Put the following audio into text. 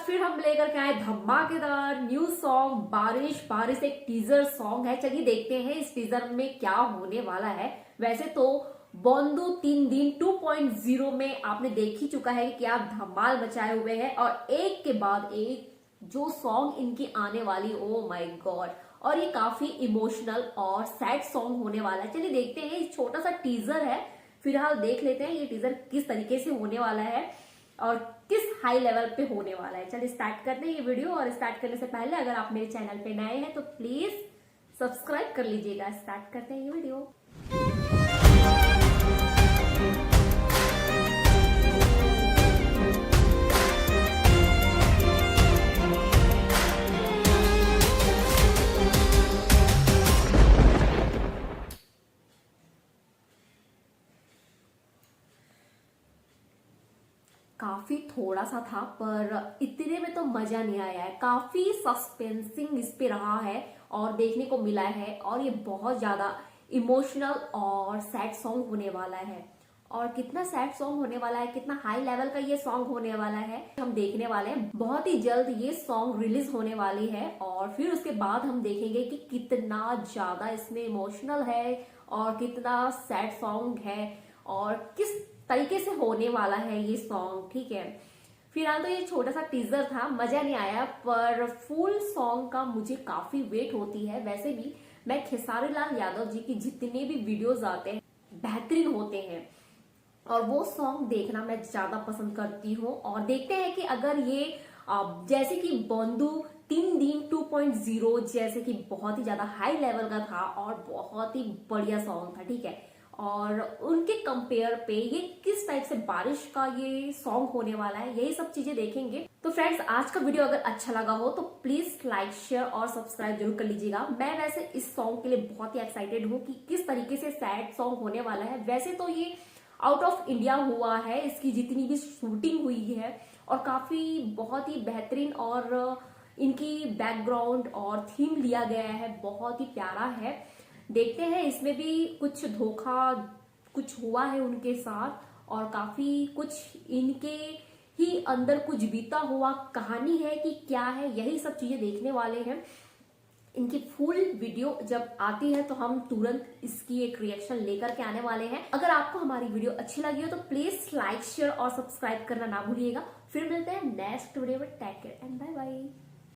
फिर हम लेकर के आए धमाकेदार न्यू सॉन्ग बारिश बारिश। एक टीजर सॉन्ग है, चलिए देखते हैं इस टीजर में क्या होने वाला है। वैसे तो बोंदू 3 दिन 2.0 में आपने देख ही चुका है कि क्या धमाल मचाए हुए हैं, और एक के बाद एक जो सॉन्ग इनकी आने वाली, ओ माय गॉड। और ये काफी इमोशनल और सैड सॉन्ग होने वाला है। चलिए देखते हैं, ये छोटा सा टीजर है, फिलहाल देख लेते हैं ये टीजर किस तरीके से होने वाला है और किस हाई लेवल पे होने वाला है। चलिए स्टार्ट करते हैं ये वीडियो। और स्टार्ट करने से पहले अगर आप मेरे चैनल पे नए हैं तो प्लीज सब्सक्राइब कर लीजिएगा। स्टार्ट करते हैं ये वीडियो। काफी थोड़ा सा था पर इतने में तो मजा नहीं आया है। काफी सस्पेंसिंग इस पे रहा है और देखने को मिला है, और ये बहुत ज्यादा इमोशनल और सैड सॉन्ग होने वाला है। और कितना सैड सॉन्ग होने वाला है, कितना हाई लेवल का ये सॉन्ग होने वाला है, हम देखने वाले हैं। बहुत ही जल्द ये सॉन्ग रिलीज होने वाली है और फिर उसके बाद हम देखेंगे कि कितना ज्यादा इसमें इमोशनल है और कितना सैड सॉन्ग है और किस तरीके से होने वाला है ये सॉन्ग। ठीक है, फिलहाल तो ये छोटा सा टीजर था, मजा नहीं आया, पर फुल सॉन्ग का मुझे काफी वेट होती है। वैसे भी मैं खेसारी लाल यादव जी की जितने भी वीडियोस आते हैं बेहतरीन होते हैं और वो सॉन्ग देखना मैं ज्यादा पसंद करती हूँ। और देखते हैं कि अगर ये जैसे कि बोंदू 3 दिन 2.0 जैसे कि बहुत ही ज्यादा हाई लेवल का था और बहुत ही बढ़िया सॉन्ग था, ठीक है, और उनके कंपेयर पे ये किस टाइप से बारिश का ये सॉन्ग होने वाला है, यही सब चीजें देखेंगे। तो फ्रेंड्स, आज का वीडियो अगर अच्छा लगा हो तो प्लीज लाइक शेयर और सब्सक्राइब जरूर कर लीजिएगा। मैं वैसे इस सॉन्ग के लिए बहुत ही एक्साइटेड हूँ कि किस तरीके से सैड सॉन्ग होने वाला है। वैसे तो ये आउट ऑफ इंडिया हुआ है, इसकी जितनी भी शूटिंग हुई है, और काफी बहुत ही बेहतरीन और इनकी बैकग्राउंड और थीम लिया गया है, बहुत ही प्यारा है। देखते हैं इसमें भी कुछ धोखा कुछ हुआ है उनके साथ, और काफी कुछ इनके ही अंदर कुछ बीता हुआ कहानी है कि क्या है, यही सब चीजें देखने वाले हैं। इनकी फुल वीडियो जब आती है तो हम तुरंत इसकी एक रिएक्शन लेकर के आने वाले हैं। अगर आपको हमारी वीडियो अच्छी लगी हो तो प्लीज लाइक शेयर और सब्सक्राइब करना ना भूलिएगा। फिर मिलते हैं नेक्स्ट वीडियो में। Take care and bye bye.